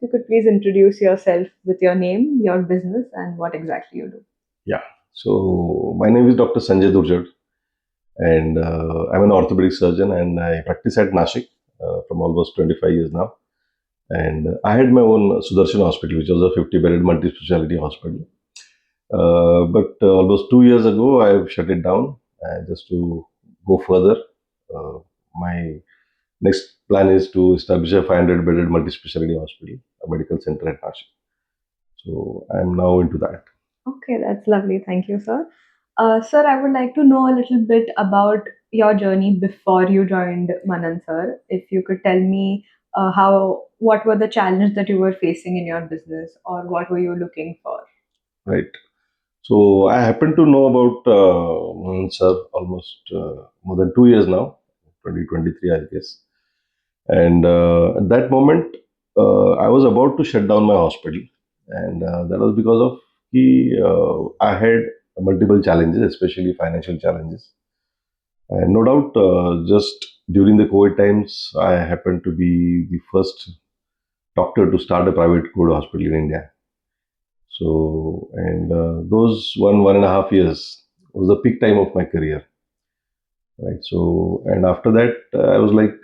you could please introduce yourself with your name, your business, and what exactly you do. Yeah. So my name is Dr. Sanjay Dhurjad, and I'm an orthopedic surgeon, and I practice at Nashik from almost 25 years now. And I had my own Sudarshan hospital, which was a 50-bedded multi-specialty hospital. But almost 2 years ago, I shut it down just to go further. Uh, my next plan is to establish a 500-bedded multi-specialty hospital, a medical center at Nashik. So I'm now into that. Okay, that's lovely. Thank you, sir. Sir, I would like to know a little bit about your journey before you joined Manan, sir. If you could tell me what were the challenges that you were facing in your business, or what were you looking for? Right. So I happen to know about sir almost more than 2 years now, 2023, I guess. And at that moment, I was about to shut down my hospital, and that was because of I had multiple challenges, especially financial challenges. And no doubt, just during the COVID times, I happened to be the first doctor to start a private COVID hospital in India. So, and those 1.5 years was the peak time of my career, right? So, and after that, I was like,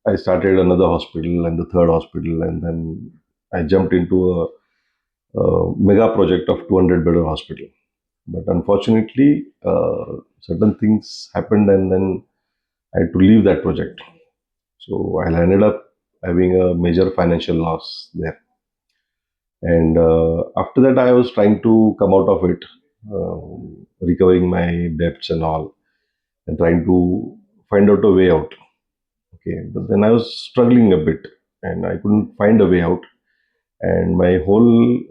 I started another hospital and the third hospital, and then I jumped into a mega project of 200-bedded hospital. But unfortunately, certain things happened, and then I had to leave that project. So I ended up having a major financial loss there. And after that, I was trying to come out of it, recovering my debts and all, and trying to find out a way out. Okay, but then I was struggling a bit, and I couldn't find a way out. And my whole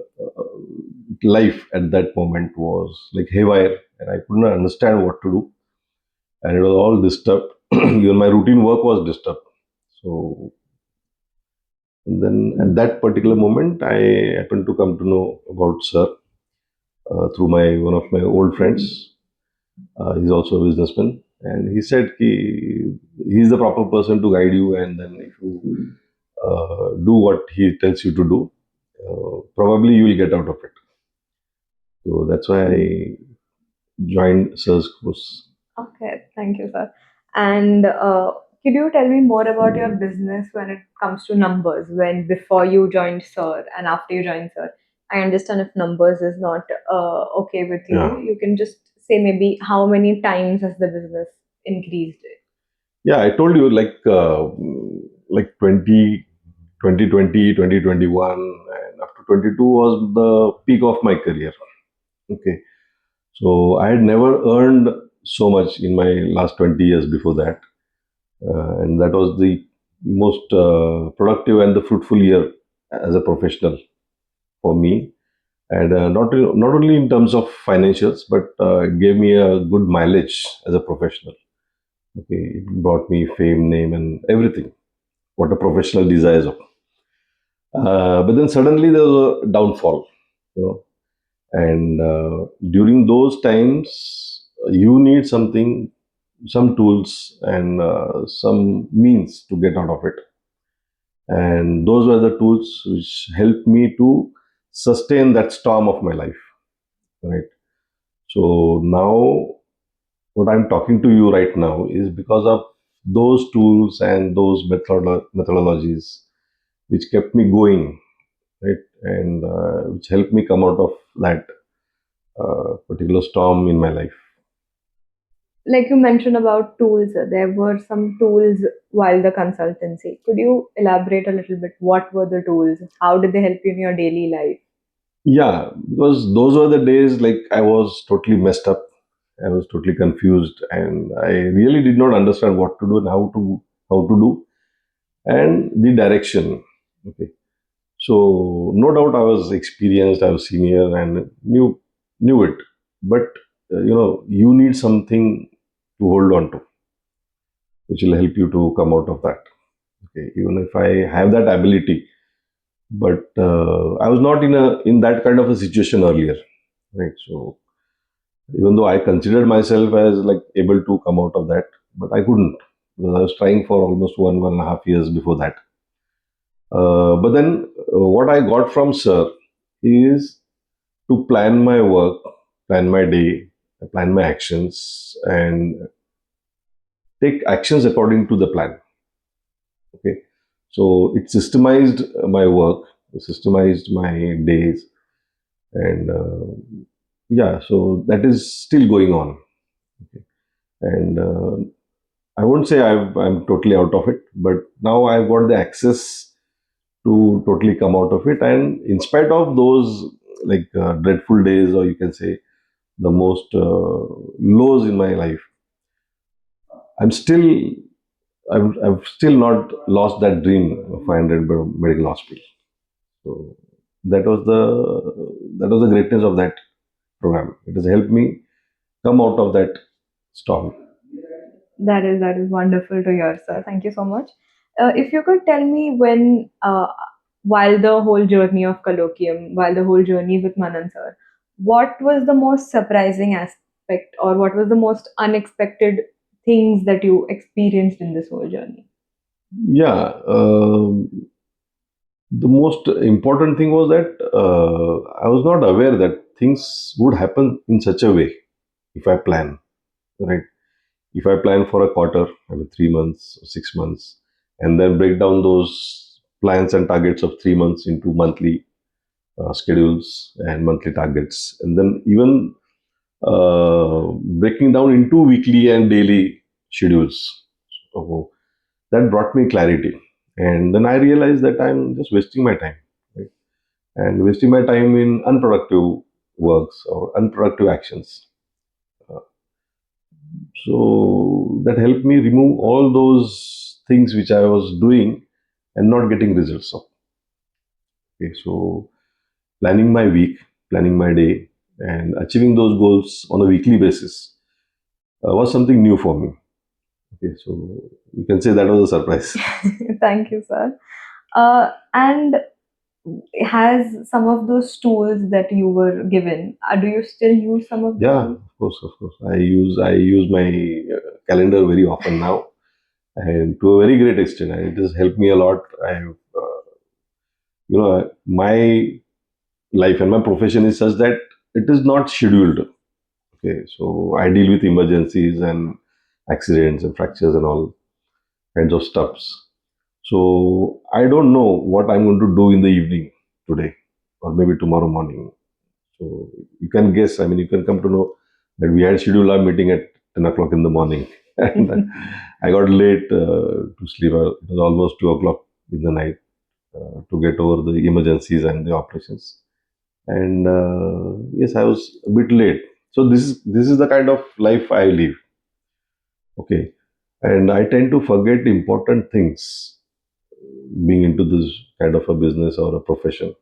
life at that moment was like haywire, and I couldn't understand what to do, and it was all disturbed. Even my routine work was disturbed. So, and then at that particular moment, I happened to come to know about Sir through my one of my old friends. He's also a businessman, and he said he's the proper person to guide you, and then if you do what he tells you to do, probably you will get out of it. So that's why I joined Sir's course. Okay, thank you, sir. And could you tell me more about your business when it comes to numbers? When before you joined Sir and after you joined Sir, I understand if numbers is not okay with Yeah, you can just say maybe how many times has the business increased? yeah. I told you like 2020, 2021, and up to 22 was the peak of my career. Okay, so I had never earned so much in my last 20 years before that. And that was the most productive and the fruitful year as a professional for me. And not only in terms of financials, but it gave me a good mileage as a professional. Okay, it brought me fame, name, and everything what a professional desires of. But then suddenly there was a downfall, you know, and during those times you need something, some tools, and some means to get out of it. And those were the tools which helped me to sustain that storm of my life, right? So now what I'm talking to you right now is because of those tools and those methodologies which kept me going, right? And which helped me come out of that particular storm in my life. Like you mentioned about tools, there were some tools while the consultancy. Could you elaborate a little bit? What were the tools? How did they help you in your daily life? Yeah, because those were the days like I was totally messed up. I was totally confused, and I really did not understand what to do and how to do, and the direction. Okay, so no doubt I was experienced, I was senior, and knew it. But you need something to hold on to, which will help you to come out of that. Okay, even if I have that ability, but I was not in that kind of a situation earlier, right? So even though I considered myself as like able to come out of that, but I couldn't because I was trying for almost 1.5 years before that. But then what I got from sir is to plan my work, plan my day, plan my actions, and take actions according to the plan. Okay, so it systemized my work, it systemized my days, and yeah, so that is still going on. Okay. And I won't say I'm totally out of it, but now I've got the access to totally come out of it. And in spite of those like dreadful days, or you can say the most lows in my life, I'm still I've still not lost that dream of 500 medical hospital. So that was the greatness of that program. It has helped me come out of that storm. That is wonderful to hear, sir. Thank you so much. If you could tell me when, while the whole journey of colloquium, while the whole journey with Manan sir, what was the most surprising aspect, or what was the most unexpected things that you experienced in this whole journey? Yeah, the most important thing was that I was not aware that things would happen in such a way if I plan, right? If I plan for a quarter, maybe 3 months or 6 months, and then break down those plans and targets of 3 months into monthly schedules and monthly targets, and then even breaking down into weekly and daily schedules. So that brought me clarity. And then I realized that I'm just wasting my time, right? And wasting my time in unproductive works or unproductive actions. Uh, So that helped me remove all those things which I was doing and not getting results of. Okay, so planning my week, planning my day, and achieving those goals on a weekly basis was something new for me. Okay, so you can say that was a surprise. Thank you, sir. And has some of those tools that you were given, do you still use some of those Yeah, tools? of course, of course. I use my calendar very often now, and to a very great extent, and it has helped me a lot. My life and my profession is such that it is not scheduled. Okay, so I deal with emergencies and accidents and fractures and all kinds of stuffs. So I don't know what I'm going to do in the evening today or maybe tomorrow morning. So you can guess. I mean, you can come to know that we had scheduled our meeting at 10 o'clock in the morning, and I got late to sleep. It was almost 2 o'clock in the night to get over the emergencies and the operations. And yes, I was a bit late. So this is the kind of life I live. Okay, and I tend to forget important things being into this kind of a business or a profession.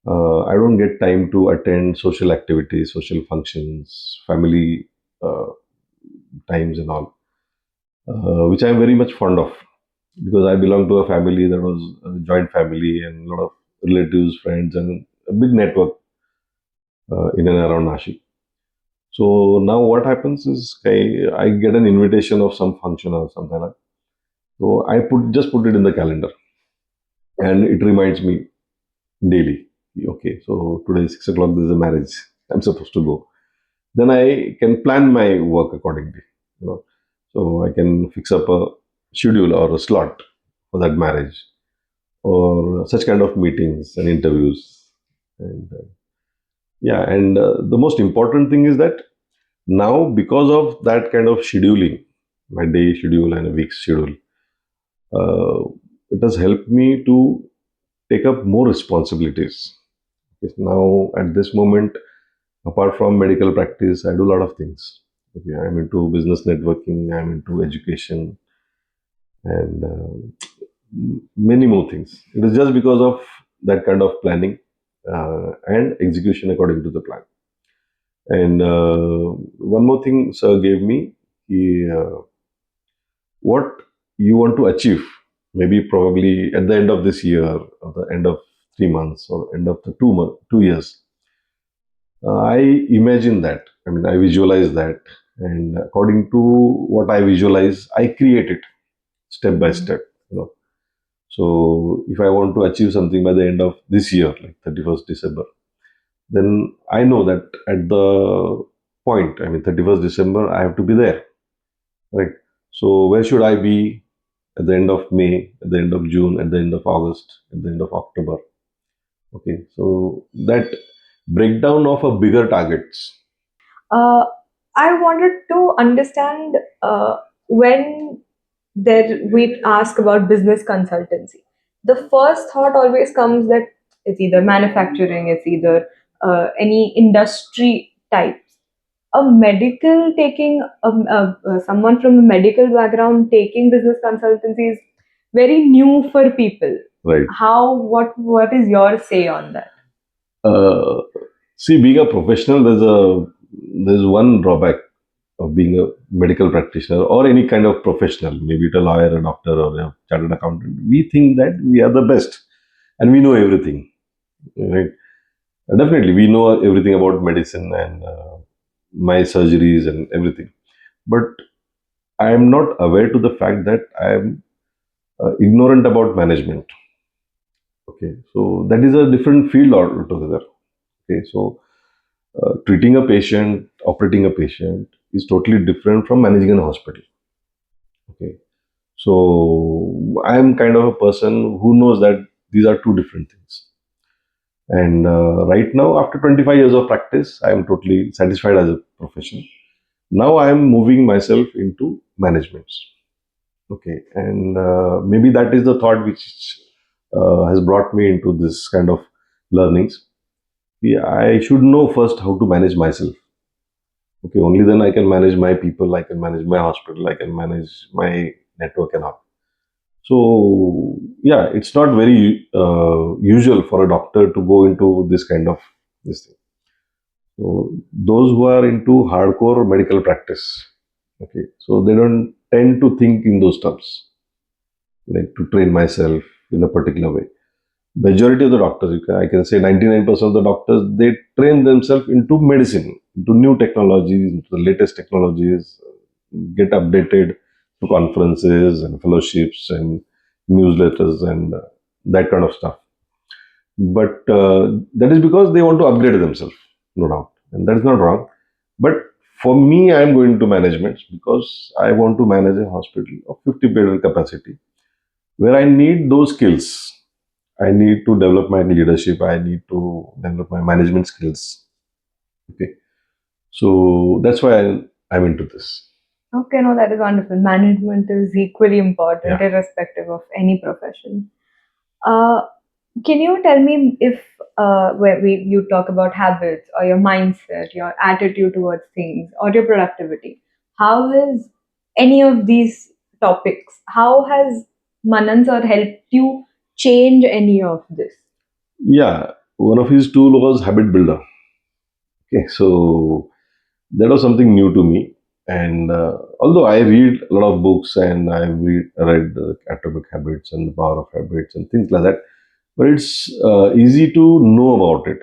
I don't get time to attend social activities, social functions, family uh, times, and all, which I'm very much fond of because I belong to a family that was a joint family and a lot of relatives, friends, and a big network in and around Nashik. So now what happens is I get an invitation of some function or something like that. So I put it in the calendar and it reminds me daily. Okay, so today is 6 o'clock. There's a marriage. I'm supposed to go. Then I can plan my work accordingly. You know, so I can fix up a schedule or a slot for that marriage or such kind of meetings and interviews. And yeah, and the most important thing is that now because of that kind of scheduling, my day schedule and a week schedule, uh, it has helped me to take up more responsibilities. Because now at this moment, apart from medical practice, I do a lot of things. Okay, I'm into business networking, I'm into education, and many more things. It is just because of that kind of planning and execution according to the plan. And one more thing, sir gave me what you want to achieve. Maybe probably at the end of this year, or the end of 3 months, or end of the 2 years. I imagine that. I mean, I visualize that, and according to what I visualize, I create it step by Mhm. step. You know, So if I want to achieve something by the end of this year, like 31st December, then I know that at the point, I mean 31st December, I have to be there, right? So where should I be at the end of May, at the end of June, at the end of August, at the end of October? Okay, so that breakdown of a bigger targets. Uh, I wanted to understand when there we ask about business consultancy. The first thought always comes that it's either manufacturing, it's either any industry types. A medical taking someone from a medical background taking business consultancy is very new for people. Right. How what is your say on that? Uh, See, being a professional, there's one drawback of being a medical practitioner or any kind of professional, maybe it a lawyer, a doctor, or a chartered accountant. We think that we are the best and we know everything, right? Definitely, we know everything about medicine and my surgeries and everything. But I am not aware to the fact that I am ignorant about management. Okay, so that is a different field altogether. Okay, so treating a patient, operating a patient is totally different from managing a hospital. Okay, so I am kind of a person who knows that these are two different things. And right now, after 25 years of practice, I am totally satisfied as a profession. Now I am moving myself into management. Okay, and maybe that is the thought which has brought me into this kind of learnings. Yeah, I should know first how to manage myself. Okay, only then I can manage my people, I can manage my hospital, I can manage my network and all. So yeah, it's not very usual for a doctor to go into this kind of this thing. So those who are into hardcore medical practice, okay, so they don't tend to think in those terms, like to train myself in a particular way. Majority of the doctors, I can say 99% of the doctors, they train themselves into medicine, into new technologies, into the latest technologies, get updated to conferences and fellowships and newsletters and that kind of stuff. But that is because they want to upgrade themselves, no doubt, and that is not wrong. But for me, I am going to management because I want to manage a hospital of 50 bed capacity where I need those skills. I need to develop my leadership. I need to develop my management skills. Okay, so that's why I'm into this. Okay, no, that is wonderful. Management is equally important, Yeah. irrespective of any profession. Uh, can you tell me if where you talk about habits or your mindset, your attitude towards things, or your productivity? How has any of these topics? How has Manan sir helped you change any of this? Yeah, one of his tool was habit builder. Okay, so that was something new to me. And although I read a lot of books and read Atomic Habits and the Power of Habits and things like that, but it's easy to know about it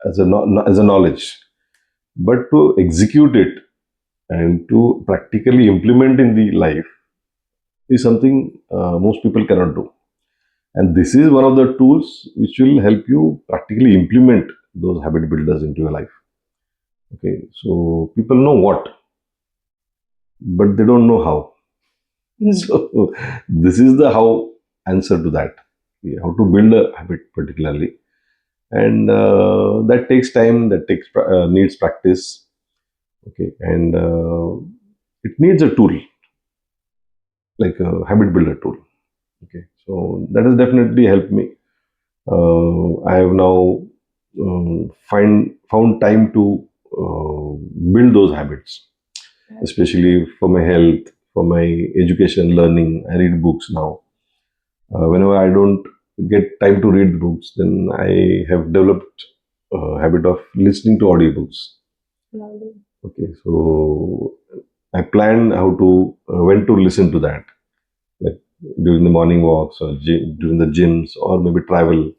as as a knowledge, but to execute it and to practically implement in the life is something most people cannot do. And this is one of the tools which will help you practically implement those habit builders into your life. Okay, so people know what, but they don't know how. Hmm. So this is the how answer to that. Yeah, how to build a habit particularly, and that takes time. That needs practice. Okay, and it needs a tool like a habit builder tool. Okay, so that has definitely helped me. I have now found time to build those habits, especially for my health, for my education, learning. I read books now. Whenever I don't get time to read books, then I have developed a habit of listening to audiobooks. Lovely. Okay, so I plan how to when to listen to that, like during the morning walks or during the gyms or maybe travel.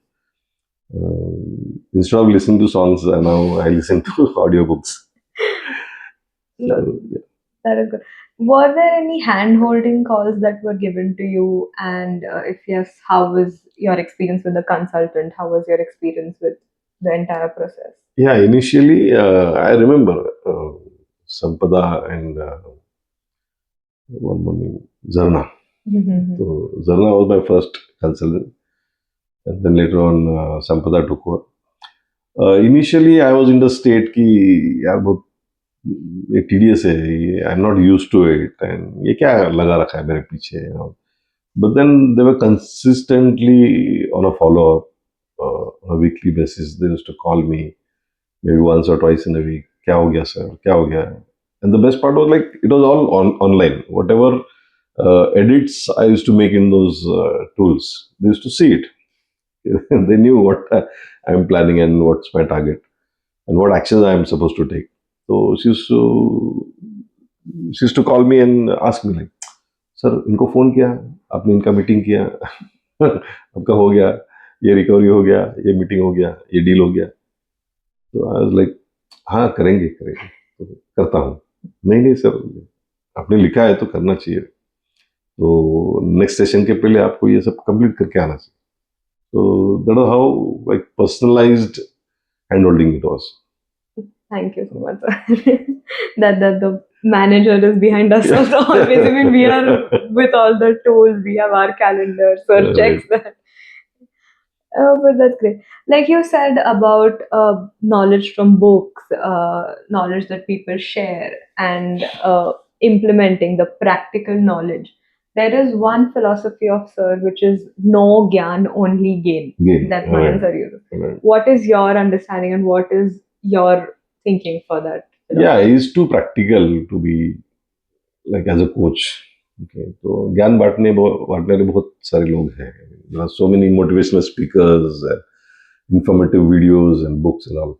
Instead of listening to songs, now I listen to audiobooks. Lo- So, yeah. That is good. Were there any hand-holding calls that were given to you? And if yes, how was your experience with the consultant? How was your experience with the entire process? Yeah, initially, I remember Sampada and one more name, Zarna. Mhm. So Zarna was my first consultant, and then later on Sampada took over. Initially, I was in the state कि यार बहुत ये tedious है, I'm not used to it, and ये क्या लगा रखा है मेरे पीछे, you know. But then they were consistently on a follow up on a weekly basis. They used to call me maybe once or twice in a week. क्या हो गया sir? क्या हो गया? And the best part was like it was all online. Whatever edits I used to make in those tools, they used to see it. They knew what I'm planning and what's my target and what actions I'm supposed to take. So she used to call me and ask me like, sir इनको phone किया, आपने इनका meeting किया, आपका हो गया, ये recovery हो गया, ये मीटिंग हो गया, ये डील हो गया. तो आई वाज लाइक हाँ करेंगे करेंगे. तो करता हूँ. नहीं नहीं सर, आपने लिखा है तो करना चाहिए. तो नेक्स्ट सेशन के पहले आपको ये सब कंप्लीट करके आना चाहिए. तो that was how like personalised hand holding it was. Thank you so much, sir. That the manager is behind us Yeah. also always. I mean, we are with all the tools, we have our calendar, sir Right. checks that. But that's great. Like you said about knowledge from books, knowledge that people share, and implementing the practical knowledge. There is one philosophy of Sir which is no gyan, only gain, Gain. that Right. Manan Sir uses. Right. What is your understanding and what is your thinking for that Yeah, philosophy? he's too practical to be like as a coach. Okay, तो ज्ञान बांटने बांटने वाले बहुत सारे लोग हैं. There are so many motivational speakers, informative videos and books and all.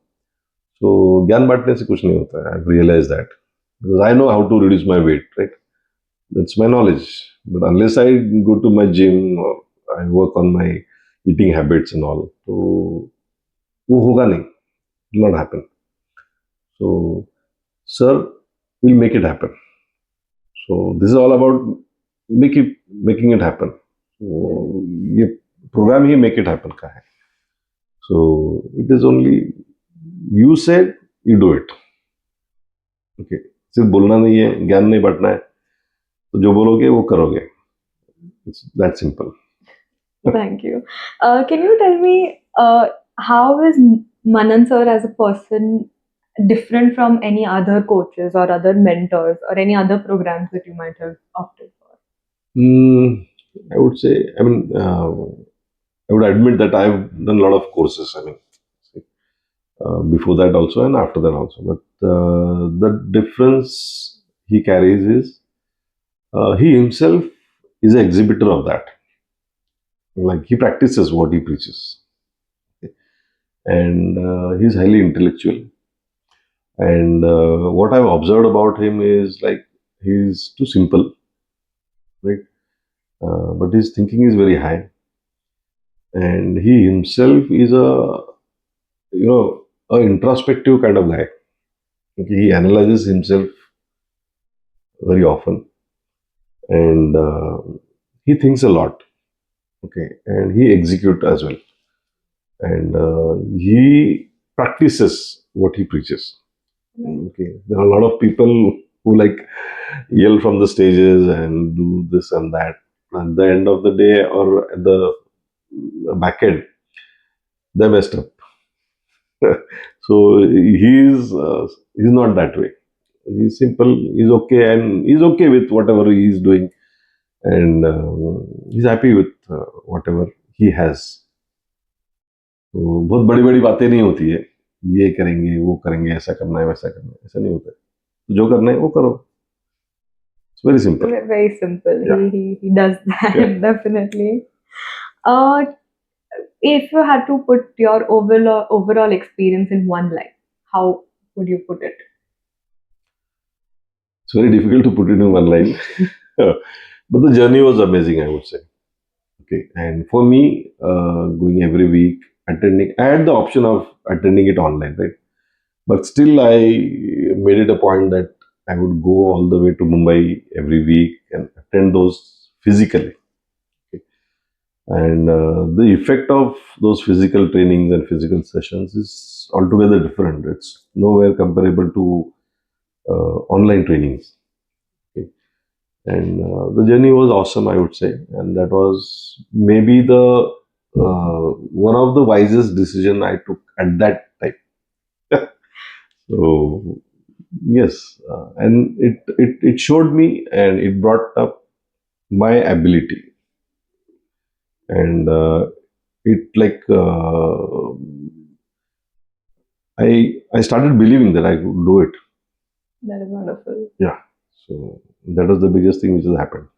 So ज्ञान बांटने से कुछ नहीं होता है. I've realized that because I know how to reduce my weight, right? That's my knowledge. But unless I go to my gym or I work on my eating habits and all, तो वो होगा नहीं. It will not happen. So, sir will make it happen. So this is all about making it happen. So, ये program ही make it happen का है. So it is only you said you do it. Okay, सिर्फ बोलना नहीं है, ज्ञान नहीं बांटना है, तो जो बोलोगे वो करोगे. It's that simple. Thank you. Can you tell me how is Manan sir as a person different from any other coaches or other mentors or any other programs that you might have opted for? I would say, I mean, I would admit that I've done a lot of courses. I mean, before that also and after that also. But the difference he carries is he himself is an exhibitor of that. Like he practices what he preaches, and he's highly intellectual. And what I've observed about him is like he's too simple, right? But his thinking is very high, and he himself is a introspective kind of guy. Okay, he analyzes himself very often, and he thinks a lot. Okay, and he executes as well, and he practices what he preaches. Okay, there are a lot of people who like yell from the stages and do this and that. At the end of the day, or at the back end, they messed up. So he's not that way. He's simple. He's okay, and he's okay with whatever he's doing, and he's happy with whatever he has. तो बहुत बड़ी बड़ी बातें नहीं होती है. ये करेंगे, वो करेंगे, ऐसा करना है, वैसा करना है, ऐसा नहीं होता है. जो करना है वो करो. It's very simple. Very simple. Yeah. He does that Yeah. definitely. Uh, if you had to put your overall experience in one line, how would you put it? It's very difficult to put it in one line. But the journey was amazing, I would say. Okay. And for me, going every week, attending, I had the option of attending it online, right? But still, I made it a point that I would go all the way to Mumbai every week and attend those physically. Okay. And the effect of those physical trainings and physical sessions is altogether different. It's nowhere comparable to online trainings. Okay. And the journey was awesome, I would say. And that was maybe the one of the wisest decision I took at that time. So yes, and it showed me and it brought up my ability, and it like I started believing that I could do it. That is wonderful. Yeah. So that was the biggest thing which has happened.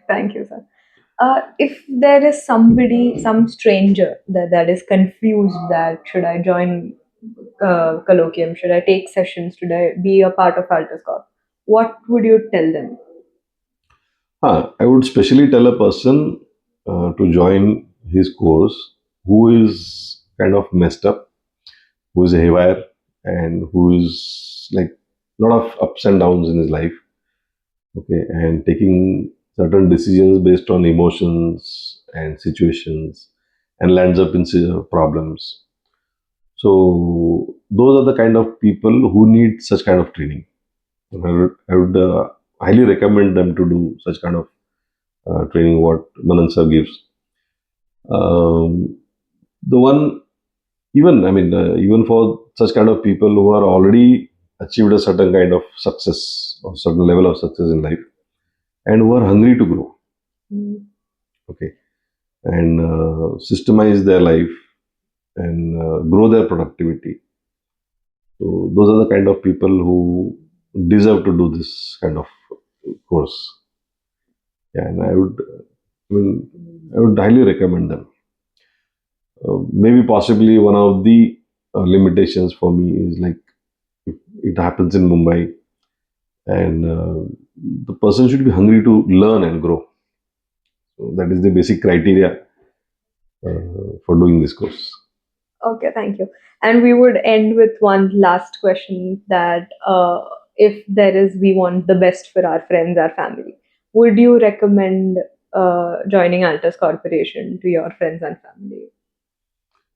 Thank you, sir. If there is somebody, some stranger that is confused that should I join colloquium, should I take sessions, should I be a part of Altascorp, what would you tell them? I would specially tell a person to join his course who is kind of messed up, who is haywire, and who is like a lot of ups and downs in his life. Okay, and taking certain decisions based on emotions and situations, and lands up in problems. So those are the kind of people who need such kind of training. I would highly recommend them to do such kind of training what Manan sir gives. Um, the one, even I mean, even for such kind of people who are already achieved a certain kind of success or certain level of success in life, and who are hungry to grow. Mm. Okay, and systemize their life and grow their productivity. So those are the kind of people who deserve to do this kind of course. Yeah, and I would highly recommend them. Maybe possibly one of the limitations for me is like if it happens in Mumbai, and the person should be hungry to learn and grow. So that is the basic criteria for doing this course. Okay, thank you. And we would end with one last question that if there is, we want the best for our friends, our family, would you recommend joining Altus Corporation to your friends and family?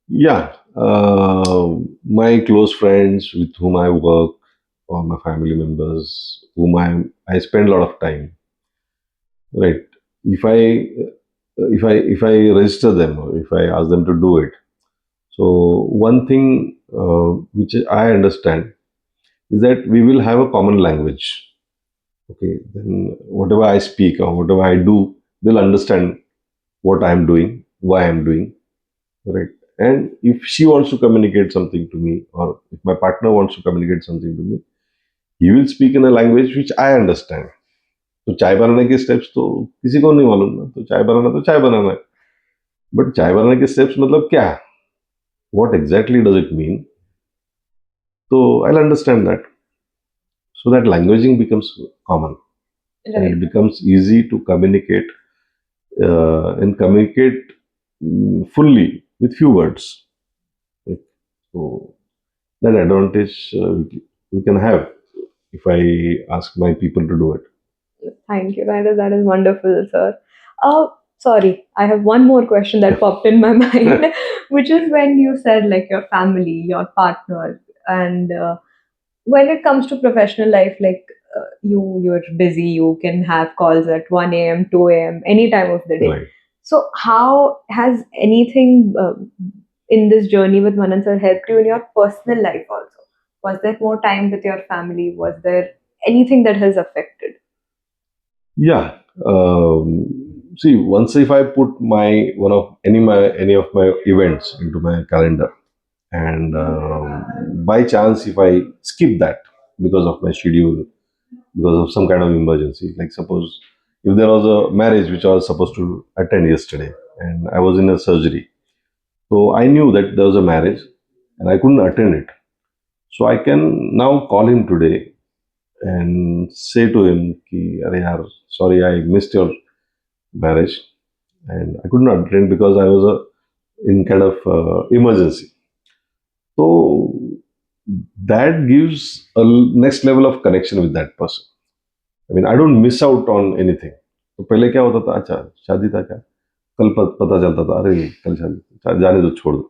Yeah, my close friends with whom I work, or my family members, whom I spend a lot of time. Right. If I register them, or if I ask them to do it, so one thing which I understand is that we will have a common language. Okay, then whatever I speak or whatever I do, they'll understand what I'm doing, why I'm doing, right? And if she wants to communicate something to me, or if my partner wants to communicate something to me, he will speak in a language which I understand. तो चाय बनाने के steps तो किसी को नहीं मालूम ना, तो चाय बनाना है, बट चाय बनाने के स्टेप्स मतलब क्या है, what exactly does it mean? So I'll understand that. So that languaging becomes common, and Right. it becomes easy to communicate and communicate fully with few words. Right? So that advantage we can have if I ask my people to do it. Thank you. That is wonderful, sir. Sorry, I have one more question that popped in my mind, which is when you said like your family, your partner, and when it comes to professional life, like you're busy, you can have calls at 1 a.m., 2 a.m., any time of the day. Right. So how has anything in this journey with Manan sir helped you in your personal life also? Was there more time with your family? Was there anything that has affected? Yeah. See, once if I put any of my events into my calendar, and by chance if I skip that because of my schedule, because of some kind of emergency, like suppose if there was a marriage which I was supposed to attend yesterday, and I was in a surgery, so I knew that there was a marriage, and I couldn't attend it. So I can now call him today and say to him, "Ki, Arey yaar, sorry, I missed your marriage, and I could not attend because I was in kind of emergency." So that gives a next level of connection with that person. I mean, I don't miss out on anything. तो पहले क्या होता था, अच्छा शादी था क्या, कल पता चलता था, अरे कल शादी, जाने दो, छोड़ दो.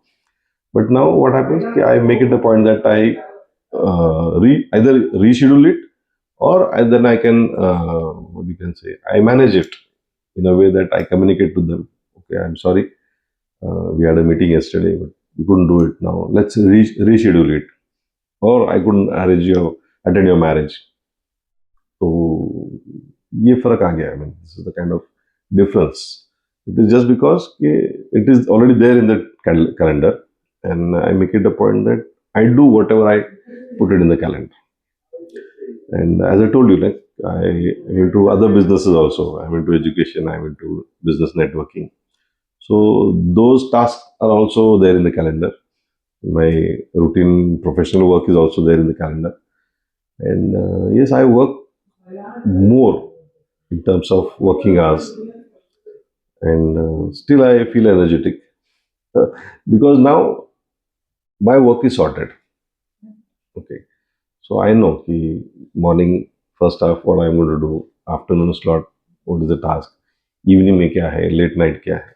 But now what happens कि I make it a point that I either reschedule it, or then I can, what you can say, I manage it in a way that I communicate to them. Okay, I'm sorry, we had a meeting yesterday, but we couldn't do it now. Let's reschedule it, or I couldn't arrange your attend your marriage. तो ये फर्क आ गया. I mean, this is the kind of difference. It is just because it is already there in the calendar, and I make it a point that I do whatever I put it in the calendar. And as I told you, like, I am into other businesses also. I'm into education. I'm into business networking. So those tasks are also there in the calendar. My routine professional work is also there in the calendar. And yes, I work more in terms of working hours, and still I feel energetic because now my work is sorted. Okay, so I know the morning first half what I'm going to do, afternoon slot what is the task, evening में क्या है, late night क्या है.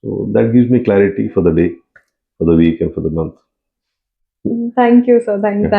So that gives me clarity for the day, for the week, and for the month. Thank you, sir. Thank Yeah.